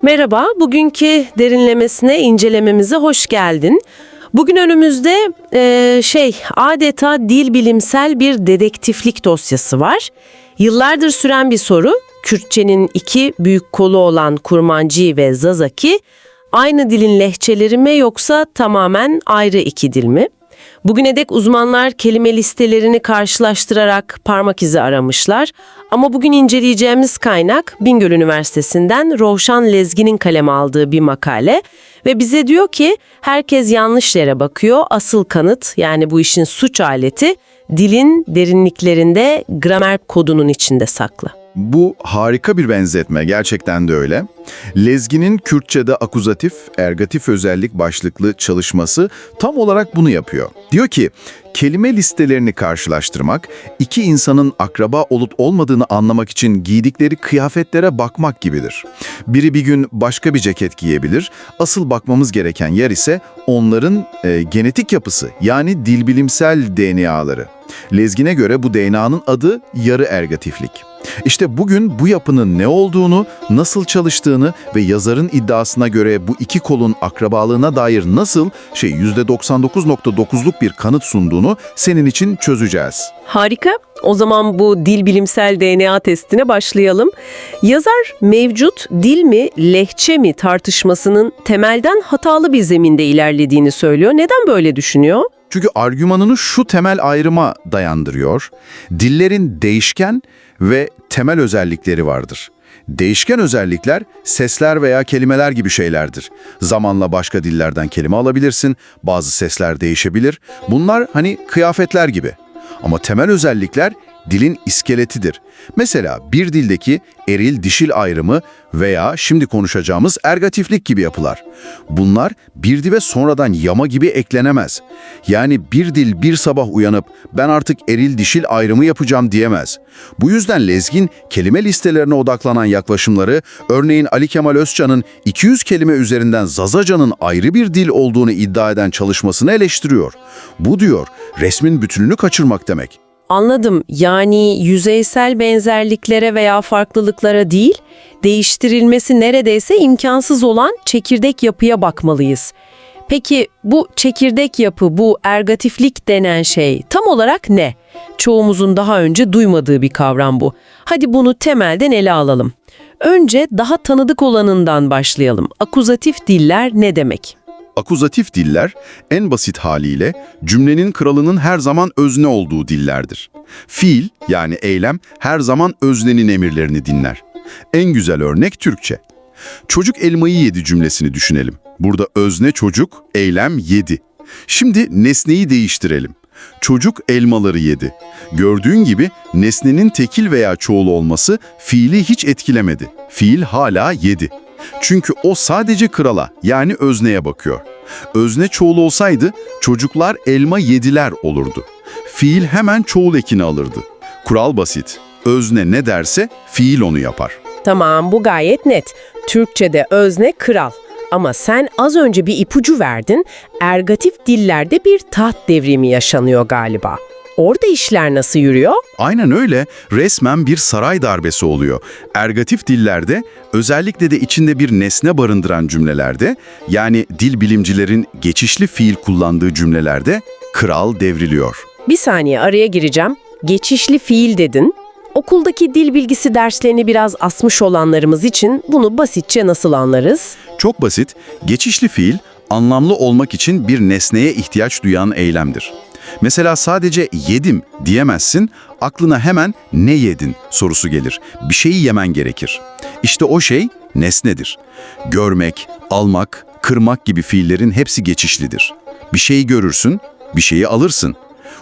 Merhaba, bugünkü derinlemesine incelememize hoş geldin. Bugün önümüzde adeta dil bilimsel bir dedektiflik dosyası var. Yıllardır süren bir soru, Kürtçenin iki büyük kolu olan Kurmancı ve Zazaki, aynı dilin lehçeleri mi yoksa tamamen ayrı iki dil mi? Bugüne dek uzmanlar kelime listelerini karşılaştırarak parmak izi aramışlar. Ama bugün inceleyeceğimiz kaynak Bingöl Üniversitesi'nden Rovşan Lezgin'in kaleme aldığı bir makale. Ve bize diyor ki herkes yanlış yere bakıyor. Asıl kanıt, yani bu işin suç aleti, dilin derinliklerinde gramer kodunun içinde saklı. Bu harika bir benzetme, gerçekten de öyle. Lezgin'in Kürtçe'de akuzatif, ergatif özellik başlıklı çalışması tam olarak bunu yapıyor. Diyor ki, kelime listelerini karşılaştırmak, iki insanın akraba olup olmadığını anlamak için giydikleri kıyafetlere bakmak gibidir. Biri bir gün başka bir ceket giyebilir, asıl bakmamız gereken yer ise onların genetik yapısı, yani dilbilimsel DNA'ları. Lezgin'e göre bu DNA'nın adı yarı ergatiflik. İşte bugün bu yapının ne olduğunu, nasıl çalıştığını ve yazarın iddiasına göre bu iki kolun akrabalığına dair nasıl %99.9'luk bir kanıt sunduğunu senin için çözeceğiz. Harika. O zaman bu dil bilimsel DNA testine başlayalım. Yazar mevcut dil mi, lehçe mi tartışmasının temelden hatalı bir zeminde ilerlediğini söylüyor. Neden böyle düşünüyor? Çünkü argümanını şu temel ayrıma dayandırıyor. Dillerin değişken ve temel özellikleri vardır. Değişken özellikler sesler veya kelimeler gibi şeylerdir. Zamanla başka dillerden kelime alabilirsin, bazı sesler değişebilir. Bunlar hani kıyafetler gibi. Ama temel özellikler dilin iskeletidir. Mesela bir dildeki eril-dişil ayrımı veya şimdi konuşacağımız ergatiflik gibi yapılar. Bunlar bir dile sonradan yama gibi eklenemez. Yani bir dil bir sabah uyanıp ben artık eril-dişil ayrımı yapacağım diyemez. Bu yüzden Lezgin kelime listelerine odaklanan yaklaşımları, örneğin Ali Kemal Özcan'ın 200 kelime üzerinden Zazaca'nın ayrı bir dil olduğunu iddia eden çalışmasını eleştiriyor. Bu diyor, resmin bütününü kaçırmak demek. Anladım. Yani yüzeysel benzerliklere veya farklılıklara değil, değiştirilmesi neredeyse imkansız olan çekirdek yapıya bakmalıyız. Peki bu çekirdek yapı, bu ergatiflik denen şey tam olarak ne? Çoğumuzun daha önce duymadığı bir kavram bu. Hadi bunu temelden ele alalım. Önce daha tanıdık olanından başlayalım. Akuzatif diller ne demek? Akuzatif diller, en basit haliyle cümlenin kralının her zaman özne olduğu dillerdir. Fiil, yani eylem, her zaman öznenin emirlerini dinler. En güzel örnek Türkçe. Çocuk elmayı yedi cümlesini düşünelim. Burada özne çocuk, eylem yedi. Şimdi nesneyi değiştirelim. Çocuk elmaları yedi. Gördüğün gibi nesnenin tekil veya çoğul olması fiili hiç etkilemedi. Fiil hala yedi. Çünkü o sadece krala, yani özneye bakıyor. Özne çoğul olsaydı çocuklar elma yediler olurdu. Fiil hemen çoğul ekini alırdı. Kural basit. Özne ne derse fiil onu yapar. Tamam, bu gayet net. Türkçe'de özne kral. Ama sen az önce bir ipucu verdin. Ergatif dillerde bir taht devrimi yaşanıyor galiba. Orada işler nasıl yürüyor? Aynen öyle. Resmen bir saray darbesi oluyor. Ergatif dillerde, özellikle de içinde bir nesne barındıran cümlelerde, yani dil bilimcilerin geçişli fiil kullandığı cümlelerde kral devriliyor. Bir saniye, araya gireceğim. Geçişli fiil dedin. Okuldaki dil bilgisi derslerini biraz asmış olanlarımız için bunu basitçe nasıl anlarız? Çok basit. Geçişli fiil, anlamlı olmak için bir nesneye ihtiyaç duyan eylemdir. Mesela sadece yedim diyemezsin, aklına hemen ne yedin sorusu gelir. Bir şeyi yemen gerekir. İşte o şey nesnedir. Görmek, almak, kırmak gibi fiillerin hepsi geçişlidir. Bir şeyi görürsün, bir şeyi alırsın.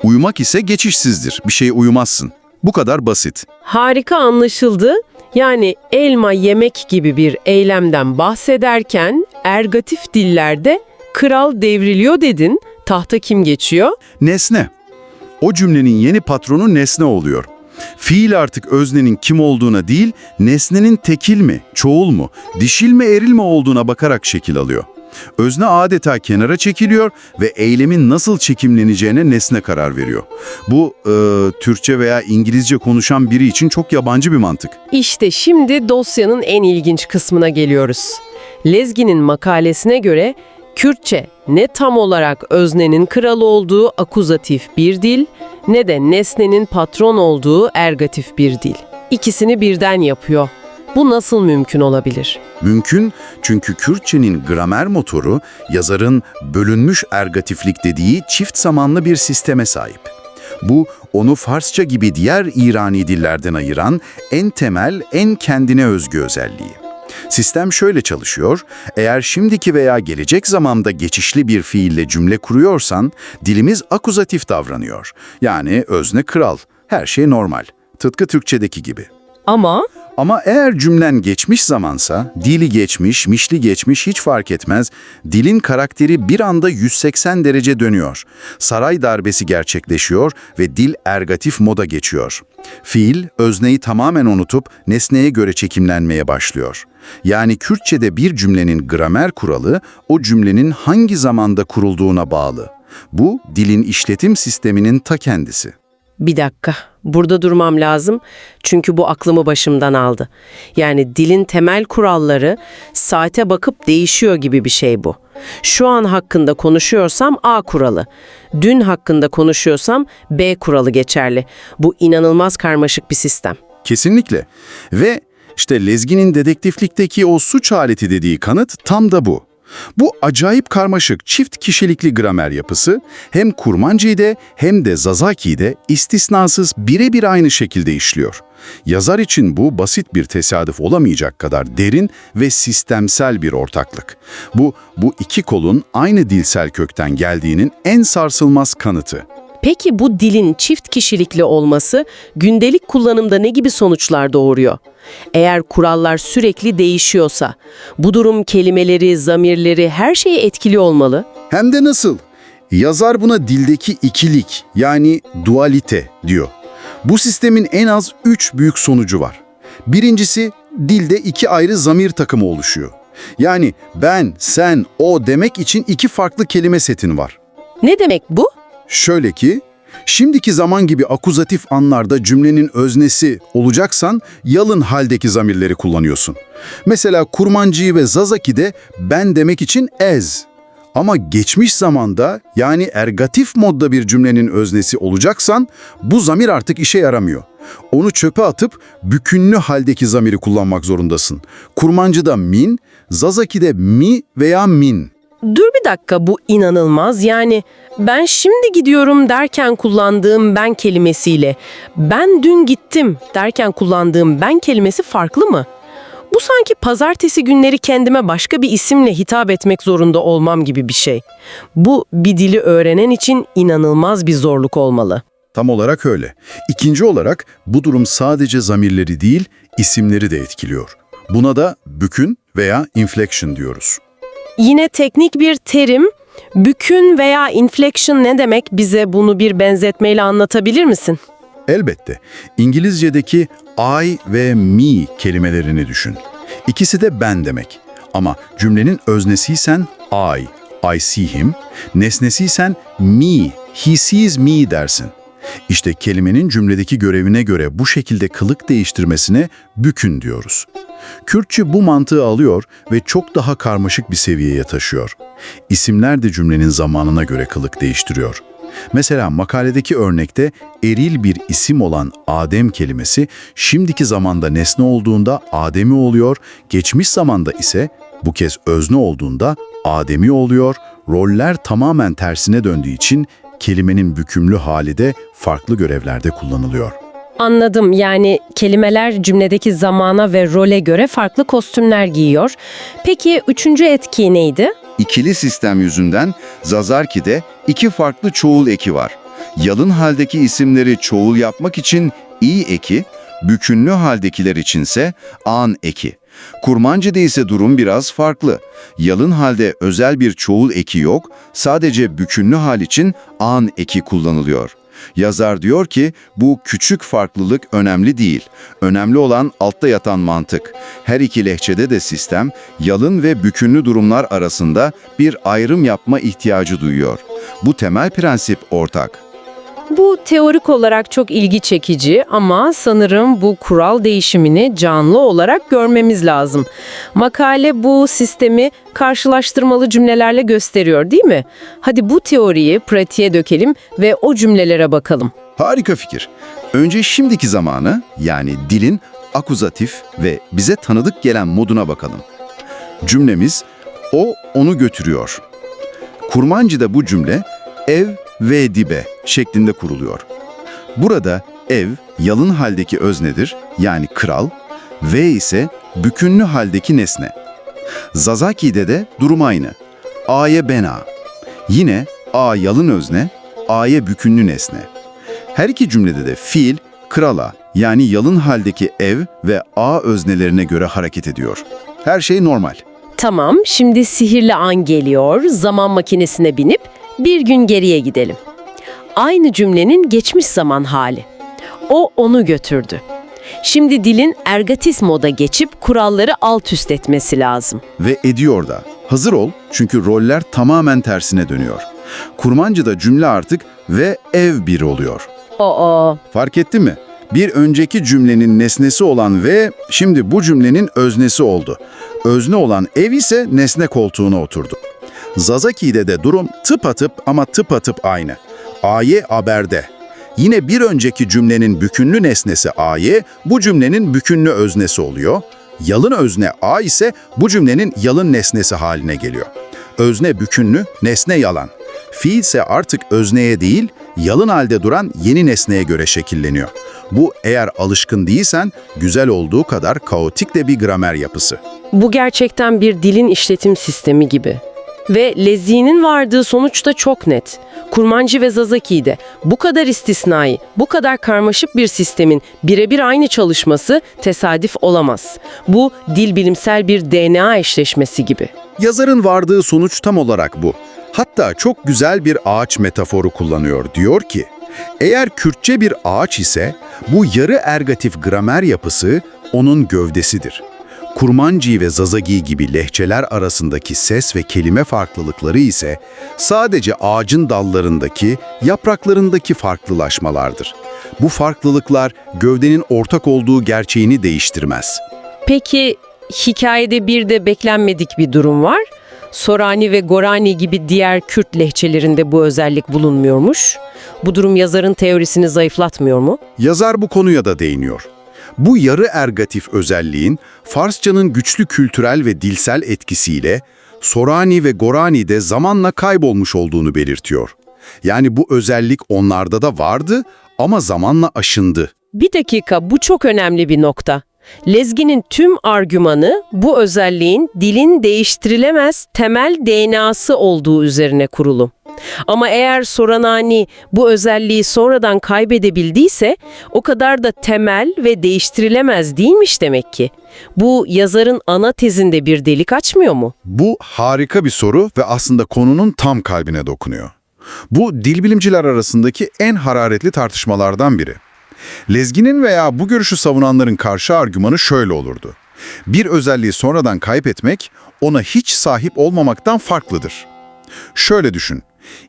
Uyumak ise geçişsizdir, bir şeye uyumazsın. Bu kadar basit. Harika, anlaşıldı. Yani elma yemek gibi bir eylemden bahsederken ergatif dillerde kral devriliyor dedin. Tahta kim geçiyor? Nesne. O cümlenin yeni patronu nesne oluyor. Fiil artık öznenin kim olduğuna değil, nesnenin tekil mi, çoğul mu, dişil mi, eril mi olduğuna bakarak şekil alıyor. Özne adeta kenara çekiliyor ve eylemin nasıl çekimleneceğine nesne karar veriyor. Bu Türkçe veya İngilizce konuşan biri için çok yabancı bir mantık. İşte şimdi dosyanın en ilginç kısmına geliyoruz. Lezgin'in makalesine göre Kürtçe ne tam olarak öznenin kral olduğu akuzatif bir dil ne de nesnenin patron olduğu ergatif bir dil. İkisini birden yapıyor. Bu nasıl mümkün olabilir? Mümkün çünkü Kürtçenin gramer motoru yazarın bölünmüş ergatiflik dediği çift zamanlı bir sisteme sahip. Bu onu Farsça gibi diğer İrani dillerden ayıran en temel, en kendine özgü özelliği. Sistem şöyle çalışıyor, eğer şimdiki veya gelecek zamanda geçişli bir fiille cümle kuruyorsan, dilimiz akuzatif davranıyor. Yani özne kral, her şey normal, tıpkı Türkçedeki gibi. Ama eğer cümlen geçmiş zamansa, dili geçmiş, mişli geçmiş hiç fark etmez, dilin karakteri bir anda 180 derece dönüyor. Saray darbesi gerçekleşiyor ve dil ergatif moda geçiyor. Fiil, özneyi tamamen unutup nesneye göre çekimlenmeye başlıyor. Yani Kürtçe'de bir cümlenin gramer kuralı, o cümlenin hangi zamanda kurulduğuna bağlı. Bu, dilin işletim sisteminin ta kendisi. Bir dakika, burada durmam lazım çünkü bu aklımı başımdan aldı. Yani dilin temel kuralları saate bakıp değişiyor gibi bir şey bu. Şu an hakkında konuşuyorsam A kuralı, dün hakkında konuşuyorsam B kuralı geçerli. Bu inanılmaz karmaşık bir sistem. Kesinlikle. Ve işte Lezgin'in dedektiflikteki o suç aleti dediği kanıt tam da bu. Bu acayip karmaşık çift kişilikli gramer yapısı hem Kurmanci'de hem de Zazaki'de istisnasız birebir aynı şekilde işliyor. Yazar için bu basit bir tesadüf olamayacak kadar derin ve sistemsel bir ortaklık. Bu iki kolun aynı dilsel kökten geldiğinin en sarsılmaz kanıtı. Peki bu dilin çift kişilikli olması gündelik kullanımda ne gibi sonuçlar doğuruyor? Eğer kurallar sürekli değişiyorsa, bu durum kelimeleri, zamirleri, her şeyi etkili olmalı. Hem de nasıl? Yazar buna dildeki ikilik yani dualite diyor. Bu sistemin en az 3 büyük sonucu var. Birincisi, dilde iki ayrı zamir takımı oluşuyor. Yani ben, sen, o demek için iki farklı kelime setin var. Ne demek bu? Şöyle ki, şimdiki zaman gibi akuzatif anlarda cümlenin öznesi olacaksan yalın haldeki zamirleri kullanıyorsun. Mesela Kurmancı ve Zazaki'de ben demek için ez. Ama geçmiş zamanda yani ergatif modda bir cümlenin öznesi olacaksan bu zamir artık işe yaramıyor. Onu çöpe atıp bükünlü haldeki zamiri kullanmak zorundasın. Kurmancı'da min, Zazaki'de mi veya min. Dur bir dakika, bu inanılmaz. Yani ben şimdi gidiyorum derken kullandığım ben kelimesiyle ben dün gittim derken kullandığım ben kelimesi farklı mı? Bu sanki pazartesi günleri kendime başka bir isimle hitap etmek zorunda olmam gibi bir şey. Bu bir dili öğrenen için inanılmaz bir zorluk olmalı. Tam olarak öyle. İkinci olarak bu durum sadece zamirleri değil, isimleri de etkiliyor. Buna da bükün veya inflection diyoruz. Yine teknik bir terim, bükün veya inflection ne demek? Bize bunu bir benzetmeyle anlatabilir misin? Elbette. İngilizce'deki I ve me kelimelerini düşün. İkisi de ben demek. Ama cümlenin öznesiysen I see him, nesnesiysen me, he sees me dersin. İşte kelimenin cümledeki görevine göre bu şekilde kılık değiştirmesine bükün diyoruz. Kürtçe bu mantığı alıyor ve çok daha karmaşık bir seviyeye taşıyor. İsimler de cümlenin zamanına göre kılık değiştiriyor. Mesela makaledeki örnekte eril bir isim olan Adem kelimesi şimdiki zamanda nesne olduğunda Ademi oluyor, geçmiş zamanda ise bu kez özne olduğunda Ademi oluyor, roller tamamen tersine döndüğü için kelimenin bükümlü hali de farklı görevlerde kullanılıyor. Anladım. Yani kelimeler cümledeki zamana ve role göre farklı kostümler giyiyor. Peki üçüncü etki neydi? İkili sistem yüzünden Zazarki'de iki farklı çoğul eki var. Yalın haldeki isimleri çoğul yapmak için i eki, bükünlü haldekiler içinse an eki. Kurmancı'da ise durum biraz farklı. Yalın halde özel bir çoğul eki yok, sadece bükünlü hal için an eki kullanılıyor. Yazar diyor ki bu küçük farklılık önemli değil. Önemli olan altta yatan mantık. Her iki lehçede de sistem yalın ve bükünlü durumlar arasında bir ayrım yapma ihtiyacı duyuyor. Bu temel prensip ortak. Bu teorik olarak çok ilgi çekici ama sanırım bu kural değişimini canlı olarak görmemiz lazım. Makale bu sistemi karşılaştırmalı cümlelerle gösteriyor, değil mi? Hadi bu teoriyi pratiğe dökelim ve o cümlelere bakalım. Harika fikir. Önce şimdiki zamanı, yani dilin akuzatif ve bize tanıdık gelen moduna bakalım. Cümlemiz o onu götürüyor. Kurmancı'da bu cümle ev ve dibe şeklinde kuruluyor. Burada ev yalın haldeki öznedir, yani kral, ve ise bükünlü haldeki nesne. Zazaki'de de durum aynı. A'ya bena. Yine A yalın özne, A'ya bükünlü nesne. Her iki cümlede de fiil krala, yani yalın haldeki ev ve A öznelerine göre hareket ediyor. Her şey normal. Tamam, şimdi sihirli an geliyor. Zaman makinesine binip bir gün geriye gidelim. Aynı cümlenin geçmiş zaman hali. O onu götürdü. Şimdi dilin ergatis moda geçip kuralları alt üst etmesi lazım. Ve ediyor da. Hazır ol, çünkü roller tamamen tersine dönüyor. Kurmancı'da cümle artık ve ev bir oluyor. Fark ettin mi? Bir önceki cümlenin nesnesi olan ve şimdi bu cümlenin öznesi oldu. Özne olan ev ise nesne koltuğuna oturdu. Zazaki'de de durum tıpatıp ama tıpatıp aynı. Aye haberde. Yine bir önceki cümlenin bükünlü nesnesi A'ye, bu cümlenin bükünlü öznesi oluyor. Yalın özne A ise bu cümlenin yalın nesnesi haline geliyor. Özne bükünlü, nesne yalan. Fiil ise artık özneye değil, yalın halde duran yeni nesneye göre şekilleniyor. Bu eğer alışkın değilsen güzel olduğu kadar kaotik de bir gramer yapısı. Bu gerçekten bir dilin işletim sistemi gibi. Ve Lezi'nin vardığı sonuç da çok net. Kurmancı ve Zazaki'de bu kadar istisnai, bu kadar karmaşık bir sistemin birebir aynı çalışması tesadüf olamaz. Bu dil bilimsel bir DNA eşleşmesi gibi. Yazarın vardığı sonuç tam olarak bu. Hatta çok güzel bir ağaç metaforu kullanıyor. Diyor ki, eğer Kürtçe bir ağaç ise bu yarı ergatif gramer yapısı onun gövdesidir. Kurmancı ve Zazagi gibi lehçeler arasındaki ses ve kelime farklılıkları ise sadece ağacın dallarındaki, yapraklarındaki farklılaşmalardır. Bu farklılıklar gövdenin ortak olduğu gerçeğini değiştirmez. Peki hikayede bir de beklenmedik bir durum var. Sorani ve Gorani gibi diğer Kürt lehçelerinde bu özellik bulunmuyormuş. Bu durum yazarın teorisini zayıflatmıyor mu? Yazar bu konuya da değiniyor. Bu yarı ergatif özelliğin Farsçanın güçlü kültürel ve dilsel etkisiyle Sorani ve Gorani'de zamanla kaybolmuş olduğunu belirtiyor. Yani bu özellik onlarda da vardı ama zamanla aşındı. Bir dakika, bu çok önemli bir nokta. Lezginin tüm argümanı bu özelliğin dilin değiştirilemez temel DNA'sı olduğu üzerine kurulu. Ama eğer Soranani bu özelliği sonradan kaybedebildiyse o kadar da temel ve değiştirilemez değilmiş demek ki. Bu yazarın ana tezinde bir delik açmıyor mu? Bu harika bir soru ve aslında konunun tam kalbine dokunuyor. Bu dil bilimciler arasındaki en hararetli tartışmalardan biri. Lezgin'in veya bu görüşü savunanların karşı argümanı şöyle olurdu. Bir özelliği sonradan kaybetmek, ona hiç sahip olmamaktan farklıdır. Şöyle düşün,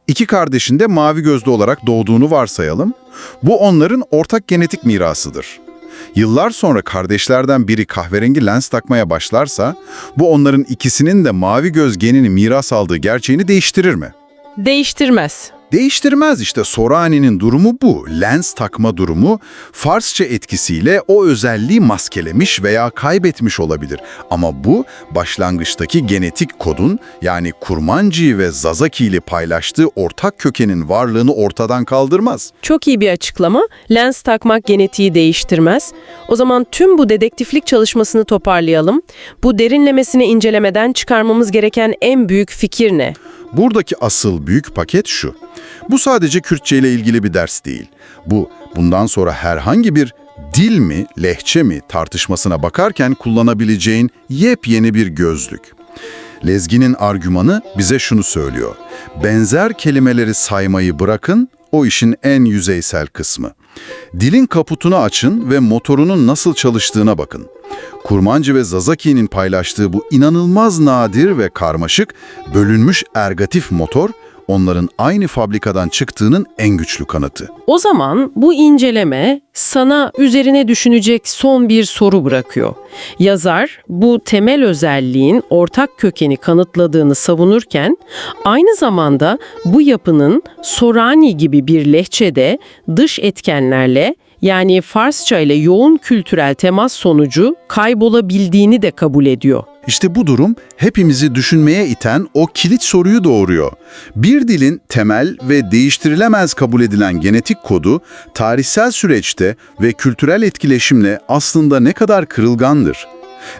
iki kardeşin de mavi gözlü olarak doğduğunu varsayalım. Bu onların ortak genetik mirasıdır. Yıllar sonra kardeşlerden biri kahverengi lens takmaya başlarsa, bu onların ikisinin de mavi göz genini miras aldığı gerçeğini değiştirir mi? Değiştirmez. Değiştirmez işte. Sorani'nin durumu bu. Lens takma durumu Farsça etkisiyle o özelliği maskelemiş veya kaybetmiş olabilir. Ama bu başlangıçtaki genetik kodun, yani Kurmancı ve Zazaki ile paylaştığı ortak kökenin varlığını ortadan kaldırmaz. Çok iyi bir açıklama. Lens takmak genetiği değiştirmez. O zaman tüm bu dedektiflik çalışmasını toparlayalım. Bu derinlemesine incelemeden çıkarmamız gereken en büyük fikir ne? Buradaki asıl büyük paket şu. Bu sadece Kürtçe ile ilgili bir ders değil. Bundan sonra herhangi bir dil mi, lehçe mi tartışmasına bakarken kullanabileceğin yepyeni bir gözlük. Lezgin'in argümanı bize şunu söylüyor. Benzer kelimeleri saymayı bırakın, o işin en yüzeysel kısmı. Dilin kaputunu açın ve motorunun nasıl çalıştığına bakın. Kurmancı ve Zazaki'nin paylaştığı bu inanılmaz nadir ve karmaşık, bölünmüş ergatif motor, onların aynı fabrikadan çıktığının en güçlü kanıtı. O zaman bu inceleme sana üzerine düşünecek son bir soru bırakıyor. Yazar bu temel özelliğin ortak kökeni kanıtladığını savunurken aynı zamanda bu yapının Sorani gibi bir lehçede dış etkenlerle, yani Farsça ile yoğun kültürel temas sonucu kaybolabildiğini de kabul ediyor. İşte bu durum hepimizi düşünmeye iten o kilit soruyu doğuruyor. Bir dilin temel ve değiştirilemez kabul edilen genetik kodu tarihsel süreçte ve kültürel etkileşimle aslında ne kadar kırılgandır?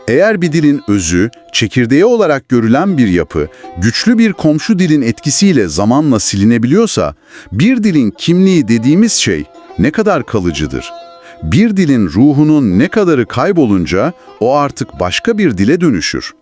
Eğer bir dilin özü, çekirdeği olarak görülen bir yapı, güçlü bir komşu dilin etkisiyle zamanla silinebiliyorsa, bir dilin kimliği dediğimiz şey ne kadar kalıcıdır? Bir dilin ruhunun ne kadarı kaybolunca o artık başka bir dile dönüşür.